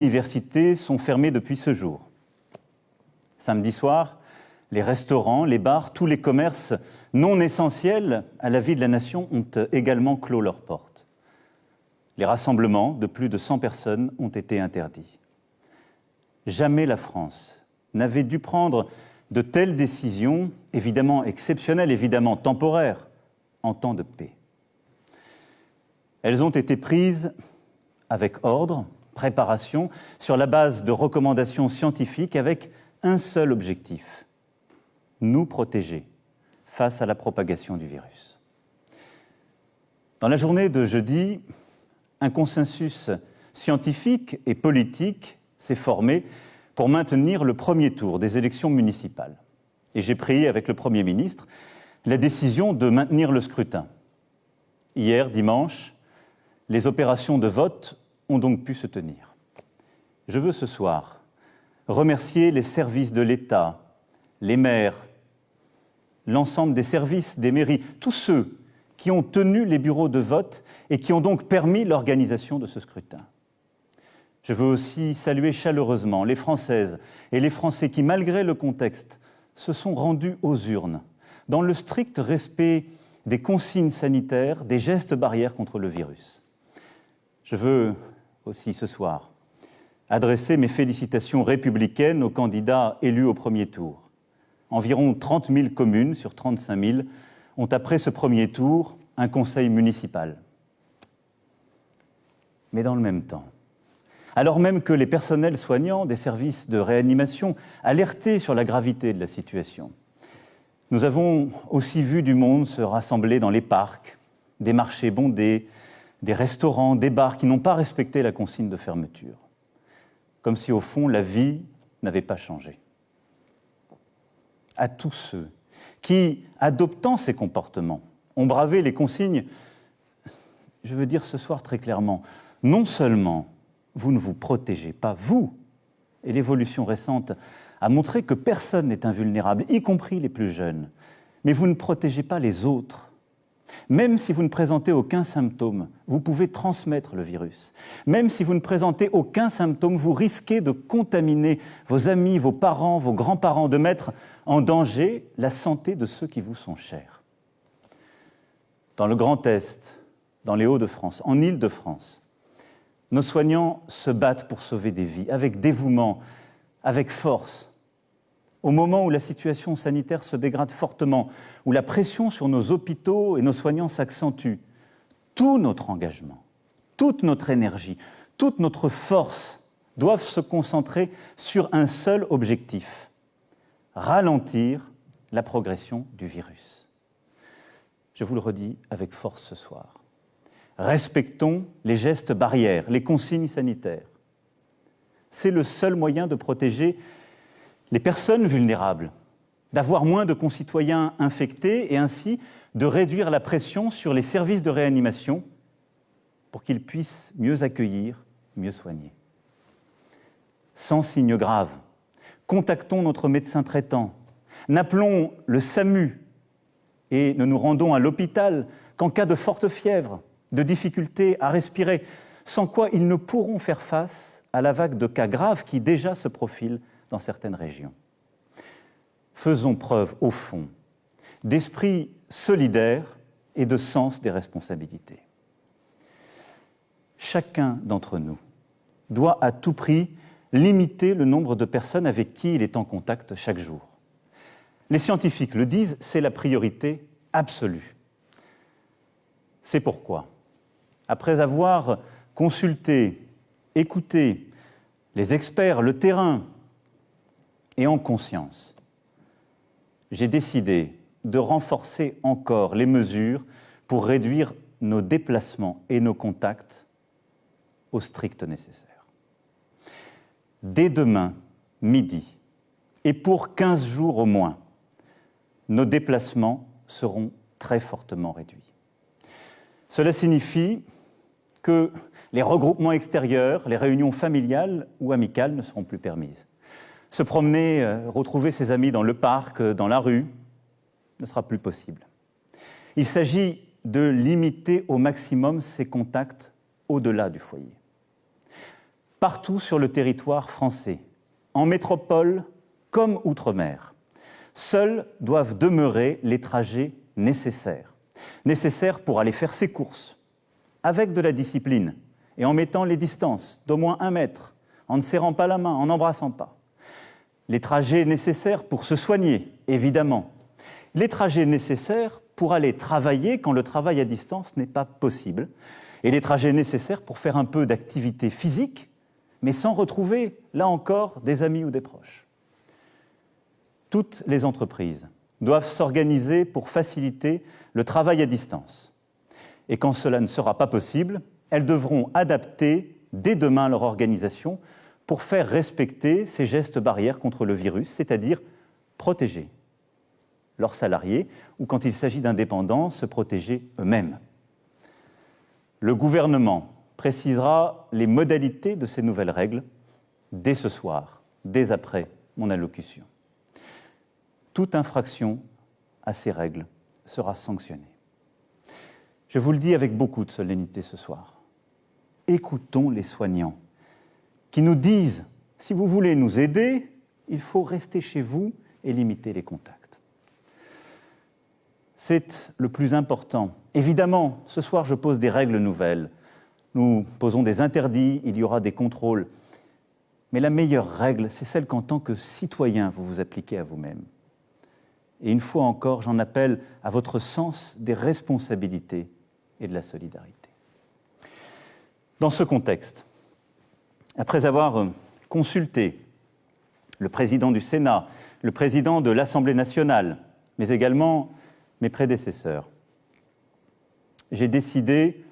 universités sont fermées depuis ce jour. Samedi soir, les restaurants, les bars, tous les commerces non essentiels à la vie de la nation ont également clos leurs portes. Les rassemblements de plus de 100 personnes ont été interdits. Jamais la France n'avait dû prendre de telles décisions, évidemment exceptionnelles, évidemment temporaires, en temps de paix. Elles ont été prises avec ordre, préparation, sur la base de recommandations scientifiques avec un seul objectif: nous protéger face à la propagation du virus. Dans la journée de jeudi, un consensus scientifique et politique s'est formé pour maintenir le premier tour des élections municipales. Et j'ai pris avec le Premier ministre la décision de maintenir le scrutin. Hier, dimanche, les opérations de vote ont donc pu se tenir. Je veux ce soir remercier les services de l'État, les maires, l'ensemble des services des mairies, tous ceux qui ont tenu les bureaux de vote et qui ont donc permis l'organisation de ce scrutin. Je veux aussi saluer chaleureusement les Françaises et les Français qui, malgré le contexte, se sont rendus aux urnes, dans le strict respect des consignes sanitaires, des gestes barrières contre le virus. Je veux aussi ce soir adresser mes félicitations républicaines aux candidats élus au premier tour. Environ 30 000 communes sur 35 000 ont, après ce premier tour, un conseil municipal. Mais dans le même temps, alors même que les personnels soignants des services de réanimation alertaient sur la gravité de la situation, nous avons aussi vu du monde se rassembler dans les parcs, des marchés bondés, des restaurants, des bars qui n'ont pas respecté la consigne de fermeture. Comme si, au fond, la vie n'avait pas changé. À tous ceux qui, adoptant ces comportements, ont bravé les consignes, je veux dire ce soir très clairement, non seulement vous ne vous protégez pas, vous, et l'évolution récente a montré que personne n'est invulnérable, y compris les plus jeunes, mais vous ne protégez pas les autres. Même si vous ne présentez aucun symptôme, vous pouvez transmettre le virus. Même si vous ne présentez aucun symptôme, vous risquez de contaminer vos amis, vos parents, vos grands-parents, de mettre en danger la santé de ceux qui vous sont chers. Dans le Grand Est, dans les Hauts-de-France, en Île-de-France, nos soignants se battent pour sauver des vies, avec dévouement, avec force. Au moment où la situation sanitaire se dégrade fortement, où la pression sur nos hôpitaux et nos soignants s'accentue, tout notre engagement, toute notre énergie, toute notre force doivent se concentrer sur un seul objectif: ralentir la progression du virus. Je vous le redis avec force ce soir. Respectons les gestes barrières, les consignes sanitaires. C'est le seul moyen de protéger les personnes vulnérables, d'avoir moins de concitoyens infectés et ainsi de réduire la pression sur les services de réanimation pour qu'ils puissent mieux accueillir, mieux soigner. Sans signes graves, contactons notre médecin traitant, n'appelons le SAMU et ne nous rendons à l'hôpital qu'en cas de forte fièvre, de difficultés à respirer, sans quoi ils ne pourront faire face à la vague de cas graves qui déjà se profile dans certaines régions. Faisons preuve, au fond, d'esprit solidaire et de sens des responsabilités. Chacun d'entre nous doit à tout prix limiter le nombre de personnes avec qui il est en contact chaque jour. Les scientifiques le disent, c'est la priorité absolue. C'est pourquoi, après avoir consulté, écouté les experts, le terrain, et en conscience, j'ai décidé de renforcer encore les mesures pour réduire nos déplacements et nos contacts au strict nécessaire. Dès demain, midi, et pour 15 jours au moins, nos déplacements seront très fortement réduits. Cela signifie que les regroupements extérieurs, les réunions familiales ou amicales ne seront plus permises. Se promener, retrouver ses amis dans le parc, dans la rue, ne sera plus possible. Il s'agit de limiter au maximum ces contacts au-delà du foyer. partout sur le territoire français, en métropole comme outre-mer. Seuls doivent demeurer les trajets nécessaires. Nécessaires pour aller faire ses courses, avec de la discipline et en mettant les distances d'au moins 1 mètre, en ne serrant pas la main, en n'embrassant pas. Les trajets nécessaires pour se soigner, évidemment. Les trajets nécessaires pour aller travailler quand le travail à distance n'est pas possible. Et les trajets nécessaires pour faire un peu d'activité physique, mais sans retrouver, là encore, des amis ou des proches. Toutes les entreprises doivent s'organiser pour faciliter le travail à distance. Et quand cela ne sera pas possible, elles devront adapter dès demain leur organisation pour faire respecter ces gestes barrières contre le virus, c'est-à-dire protéger leurs salariés ou, quand il s'agit d'indépendants, se protéger eux-mêmes. Le gouvernement précisera les modalités de ces nouvelles règles dès ce soir, dès après mon allocution. Toute infraction à ces règles sera sanctionnée. Je vous le dis avec beaucoup de solennité ce soir. Écoutons les soignants qui nous disent « si vous voulez nous aider, il faut rester chez vous et limiter les contacts ». C'est le plus important. Évidemment, ce soir, je pose des règles nouvelles. Nous posons des interdits, il y aura des contrôles. Mais la meilleure règle, c'est celle qu'en tant que citoyen, vous vous appliquez à vous-même. Et une fois encore, j'en appelle à votre sens des responsabilités et de la solidarité. Dans ce contexte, après avoir consulté le président du Sénat, le président de l'Assemblée nationale, mais également mes prédécesseurs, j'ai décidé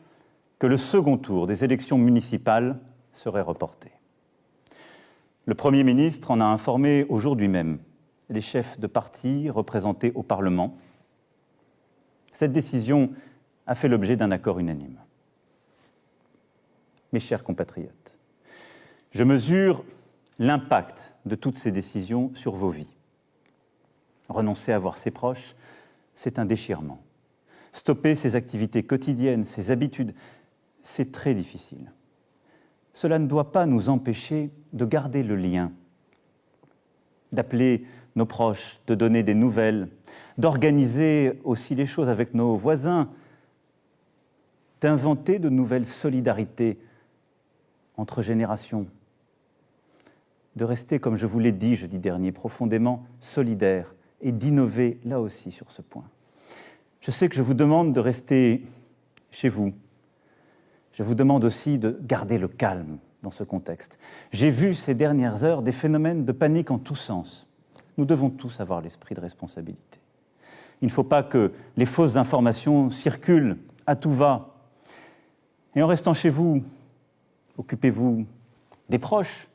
que le second tour des élections municipales serait reporté. Le Premier ministre en a informé aujourd'hui même les chefs de parti représentés au Parlement. Cette décision a fait l'objet d'un accord unanime. Mes chers compatriotes, je mesure l'impact de toutes ces décisions sur vos vies. Renoncer à voir ses proches, c'est un déchirement. Stopper ses activités quotidiennes, ses habitudes, c'est très difficile. Cela ne doit pas nous empêcher de garder le lien, d'appeler nos proches, de donner des nouvelles, d'organiser aussi les choses avec nos voisins, d'inventer de nouvelles solidarités entre générations, de rester, comme je vous l'ai dit jeudi dernier, profondément solidaires et d'innover là aussi sur ce point. Je sais que je vous demande de rester chez vous. Je vous demande aussi de garder le calme dans ce contexte. J'ai vu ces dernières heures des phénomènes de panique en tous sens. Nous devons tous avoir l'esprit de responsabilité. Il ne faut pas que les fausses informations circulent à tout va. Et en restant chez vous, occupez-vous des proches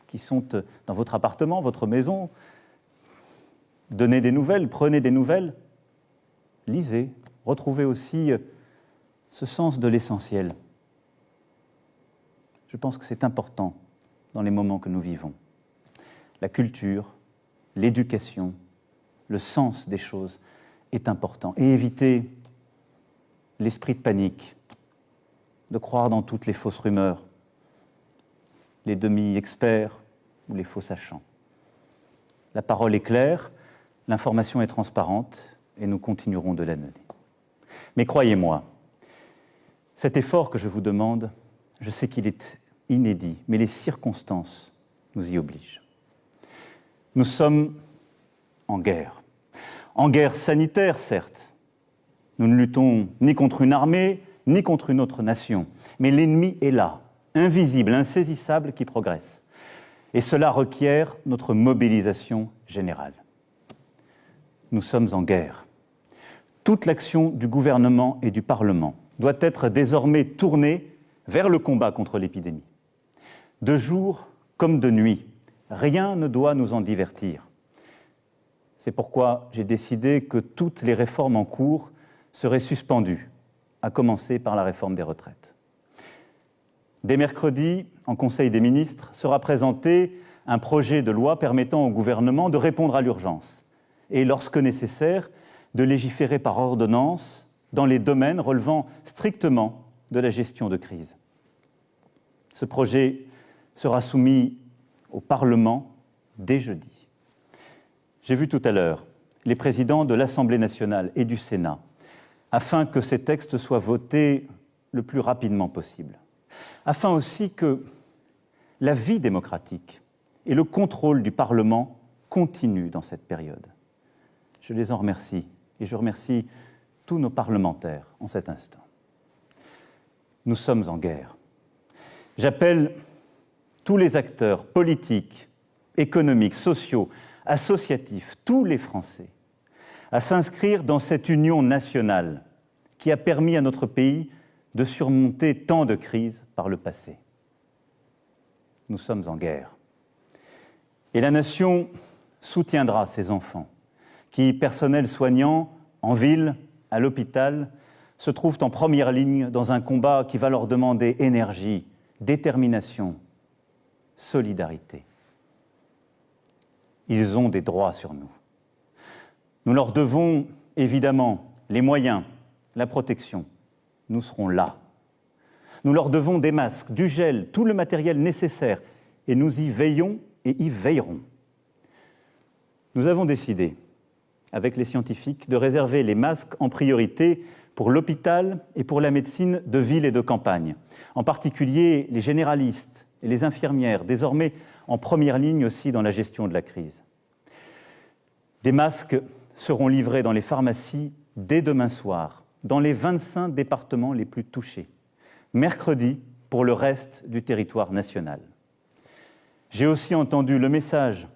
qui sont dans votre appartement, votre maison. Donnez des nouvelles, prenez des nouvelles. Lisez, retrouvez aussi ce sens de l'essentiel. Je pense que c'est important dans les moments que nous vivons. La culture, l'éducation, le sens des choses est important. Et éviter l'esprit de panique, de croire dans toutes les fausses rumeurs, les demi-experts ou les faux sachants. La parole est claire, l'information est transparente et nous continuerons de la donner. Mais croyez-moi, cet effort que je vous demande, je sais qu'il est inédit, mais les circonstances nous y obligent. Nous sommes en guerre sanitaire, certes. Nous ne luttons ni contre une armée, ni contre une autre nation, mais l'ennemi est là, invisible, insaisissable, qui progresse. Et cela requiert notre mobilisation générale. Nous sommes en guerre. Toute l'action du gouvernement et du Parlement doit être désormais tournée vers le combat contre l'épidémie. De jour comme de nuit, rien ne doit nous en divertir. C'est pourquoi j'ai décidé que toutes les réformes en cours seraient suspendues, à commencer par la réforme des retraites. Dès mercredi, en Conseil des ministres, sera présenté un projet de loi permettant au gouvernement de répondre à l'urgence et, lorsque nécessaire, de légiférer par ordonnance dans les domaines relevant strictement de la gestion de crise. Ce projet sera soumis au Parlement dès jeudi. J'ai vu tout à l'heure les présidents de l'Assemblée nationale et du Sénat, afin que ces textes soient votés le plus rapidement possible, afin aussi que la vie démocratique et le contrôle du Parlement continuent dans cette période. Je les en remercie et je remercie tous nos parlementaires en cet instant. Nous sommes en guerre. J'appelle tous les acteurs politiques, économiques, sociaux, associatifs, tous les Français, à s'inscrire dans cette union nationale qui a permis à notre pays de surmonter tant de crises par le passé. Nous sommes en guerre. Et la nation soutiendra ces enfants qui, personnel soignant, en ville, à l'hôpital, se trouvent en première ligne dans un combat qui va leur demander énergie, détermination, solidarité. Ils ont des droits sur nous. Nous leur devons évidemment les moyens, la protection. Nous serons là. Nous leur devons des masques, du gel, tout le matériel nécessaire, et nous y veillons et y veillerons. Nous avons décidé, avec les scientifiques, de réserver les masques en priorité pour l'hôpital et pour la médecine de ville et de campagne, en particulier les généralistes et les infirmières, désormais en première ligne aussi dans la gestion de la crise. Des masques seront livrés dans les pharmacies dès demain soir, dans les 25 départements les plus touchés, mercredi pour le reste du territoire national. J'ai aussi entendu le message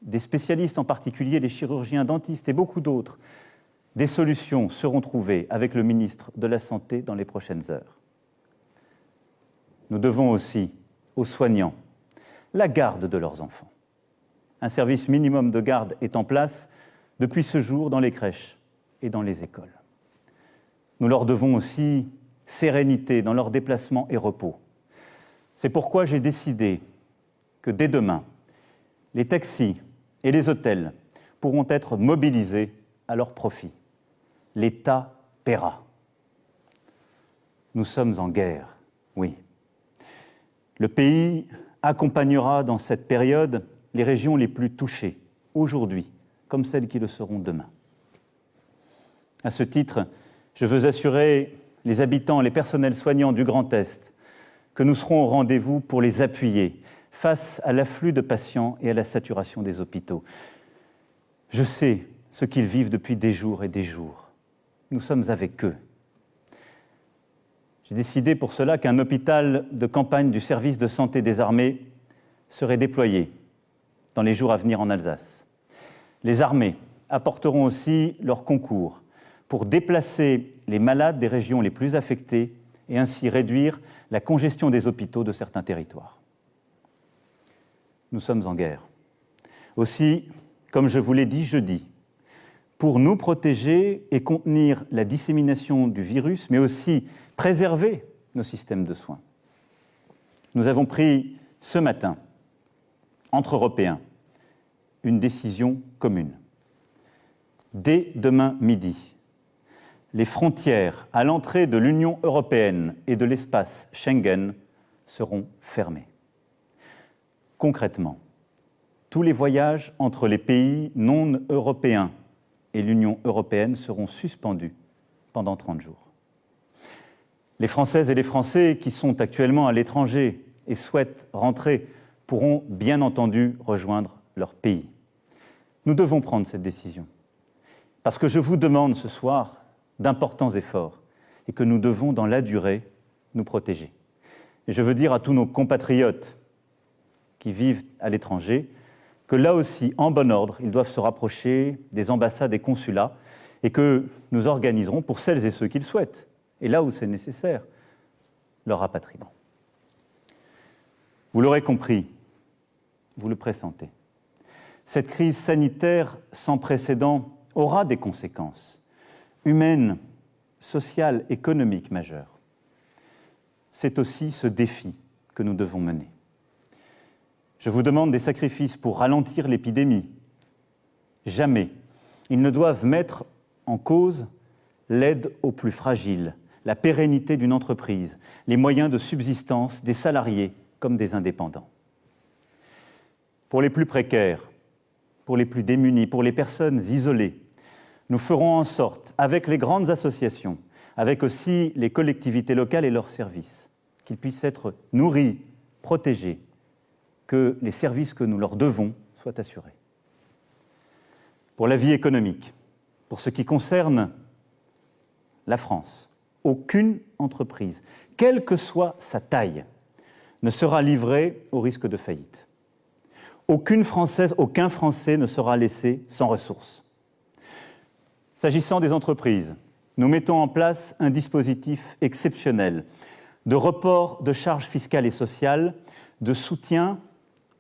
des spécialistes, en particulier les chirurgiens dentistes et beaucoup d'autres. Des solutions seront trouvées avec le ministre de la Santé dans les prochaines heures. Nous devons aussi aux soignants la garde de leurs enfants. Un service minimum de garde est en place depuis ce jour dans les crèches et dans les écoles. Nous leur devons aussi sérénité dans leurs déplacements et repos. C'est pourquoi j'ai décidé que dès demain, les taxis et les hôtels pourront être mobilisés à leur profit. L'État paiera. Nous sommes en guerre, oui. Le pays accompagnera dans cette période les régions les plus touchées, aujourd'hui, comme celles qui le seront demain. À ce titre, je veux assurer les habitants, les personnels soignants du Grand Est que nous serons au rendez-vous pour les appuyer face à l'afflux de patients et à la saturation des hôpitaux. Je sais ce qu'ils vivent depuis des jours et des jours. Nous sommes avec eux. J'ai décidé pour cela qu'un hôpital de campagne du service de santé des armées serait déployé dans les jours à venir en Alsace. Les armées apporteront aussi leur concours pour déplacer les malades des régions les plus affectées et ainsi réduire la congestion des hôpitaux de certains territoires. Nous sommes en guerre. Aussi, comme je vous l'ai dit jeudi, pour nous protéger et contenir la dissémination du virus, mais aussi préserver nos systèmes de soins. Nous avons pris ce matin, entre Européens, une décision commune. Dès demain midi, les frontières à l'entrée de l'Union européenne et de l'espace Schengen seront fermées. Concrètement, tous les voyages entre les pays non européens et l'Union européenne seront suspendus pendant 30 jours. Les Françaises et les Français qui sont actuellement à l'étranger et souhaitent rentrer pourront bien entendu rejoindre leur pays. Nous devons prendre cette décision parce que je vous demande ce soir d'importants efforts et que nous devons, dans la durée, nous protéger. Et je veux dire à tous nos compatriotes qui vivent à l'étranger que là aussi, en bon ordre, ils doivent se rapprocher des ambassades et consulats et que nous organiserons, pour celles et ceux qui le souhaitent, et là où c'est nécessaire, leur rapatriement. Vous l'aurez compris, vous le pressentez, cette crise sanitaire sans précédent aura des conséquences humaines, sociales, économiques majeures. C'est aussi ce défi que nous devons mener. Je vous demande des sacrifices pour ralentir l'épidémie. Jamais ils ne doivent mettre en cause l'aide aux plus fragiles, la pérennité d'une entreprise, les moyens de subsistance des salariés comme des indépendants. Pour les plus précaires, pour les plus démunis, pour les personnes isolées, nous ferons en sorte, avec les grandes associations, avec aussi les collectivités locales et leurs services, qu'ils puissent être nourris, protégés, que les services que nous leur devons soient assurés. Pour la vie économique, pour ce qui concerne la France, aucune entreprise, quelle que soit sa taille, ne sera livrée au risque de faillite. Aucune Française, aucun Français ne sera laissé sans ressources. S'agissant des entreprises, nous mettons en place un dispositif exceptionnel de report de charges fiscales et sociales, de soutien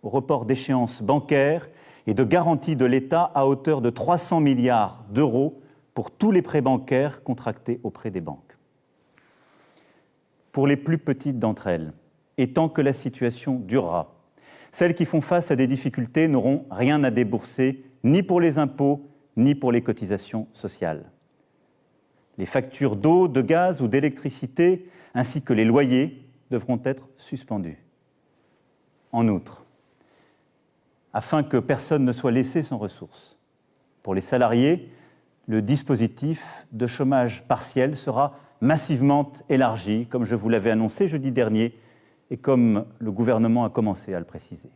au report d'échéances bancaires et de garantie de l'État à hauteur de 300 milliards d'euros pour tous les prêts bancaires contractés auprès des banques. Pour les plus petites d'entre elles, et tant que la situation durera, celles qui font face à des difficultés n'auront rien à débourser, ni pour les impôts, ni pour les cotisations sociales. Les factures d'eau, de gaz ou d'électricité, ainsi que les loyers, devront être suspendus. En outre, afin que personne ne soit laissé sans ressources, pour les salariés, le dispositif de chômage partiel sera massivement élargi, comme je vous l'avais annoncé jeudi dernier, et comme le gouvernement a commencé à le préciser.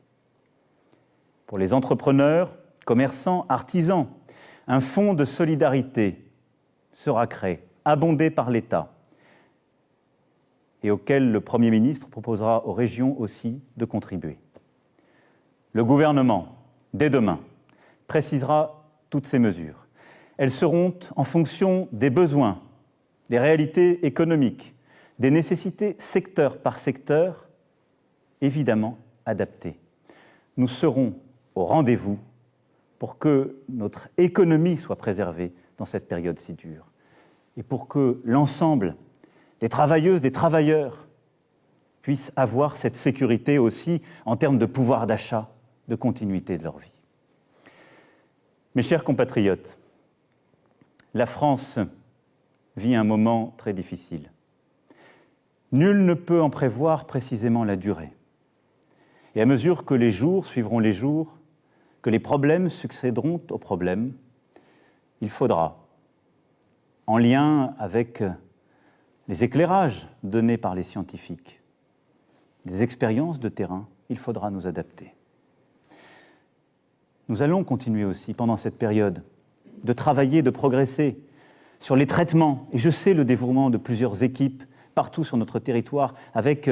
Pour les entrepreneurs, commerçants, artisans, un fonds de solidarité sera créé, abondé par l'État, et auquel le Premier ministre proposera aux régions aussi de contribuer. Le gouvernement, dès demain, précisera toutes ces mesures. Elles seront en fonction des besoins, des réalités économiques, des nécessités secteur par secteur, évidemment adaptées. Nous serons au rendez-vous pour que notre économie soit préservée dans cette période si dure et pour que l'ensemble des travailleuses, des travailleurs puissent avoir cette sécurité aussi en termes de pouvoir d'achat, de continuité de leur vie. Mes chers compatriotes, la France vit un moment très difficile. Nul ne peut en prévoir précisément la durée. Et à mesure que les jours suivront les jours, que les problèmes succéderont aux problèmes, il faudra, en lien avec les éclairages donnés par les scientifiques, les expériences de terrain, il faudra nous adapter. Nous allons continuer aussi, pendant cette période, de travailler, de progresser sur les traitements. Et je sais le dévouement de plusieurs équipes partout sur notre territoire, avec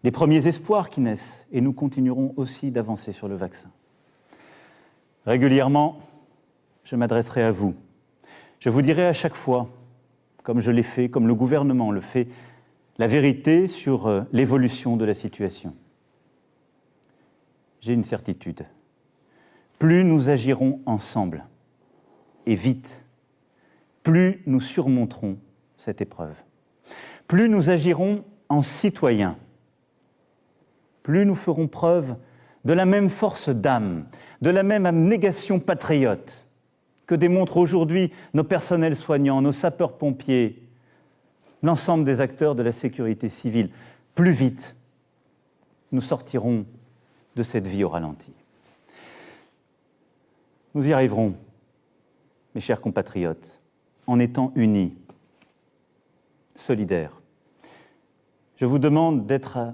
des premiers espoirs qui naissent. Et nous continuerons aussi d'avancer sur le vaccin. Régulièrement, je m'adresserai à vous. Je vous dirai à chaque fois, comme je l'ai fait, comme le gouvernement le fait, la vérité sur l'évolution de la situation. J'ai une certitude. Plus nous agirons ensemble, et vite, plus nous surmonterons cette épreuve. Plus nous agirons en citoyens, plus nous ferons preuve de la même force d'âme, de la même abnégation patriote que démontrent aujourd'hui nos personnels soignants, nos sapeurs-pompiers, l'ensemble des acteurs de la sécurité civile. Plus vite, nous sortirons de cette vie au ralenti. Nous y arriverons, mes chers compatriotes, en étant unis, solidaires. Je vous demande d'être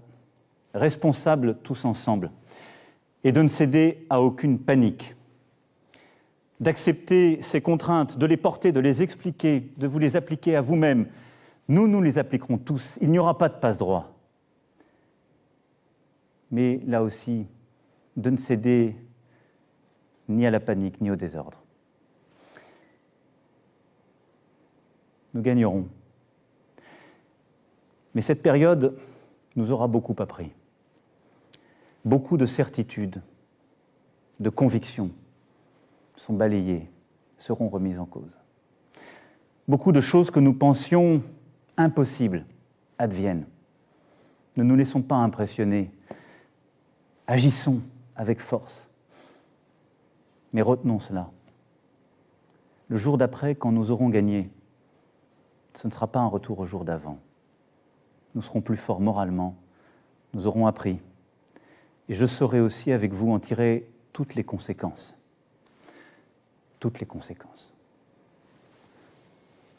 responsables tous ensemble et de ne céder à aucune panique, d'accepter ces contraintes, de les porter, de les expliquer, de vous les appliquer à vous-même. Nous les appliquerons tous. Il n'y aura pas de passe-droit. Mais là aussi, de ne céder ni à la panique, ni au désordre. Nous gagnerons. Mais cette période nous aura beaucoup appris. Beaucoup de certitudes, de convictions sont balayées, seront remises en cause. Beaucoup de choses que nous pensions impossibles adviennent. Ne nous laissons pas impressionner. Agissons avec force. Mais retenons cela. Le jour d'après, quand nous aurons gagné, ce ne sera pas un retour au jour d'avant. Nous serons plus forts moralement, nous aurons appris, Et je saurai aussi avec vous en tirer toutes les conséquences. Toutes les conséquences.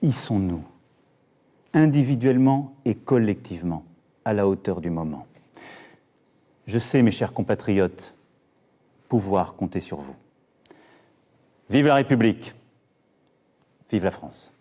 Y sont-nous, individuellement et collectivement, à la hauteur du moment? Je sais, mes chers compatriotes, pouvoir compter sur vous. Vive la République! Vive la France!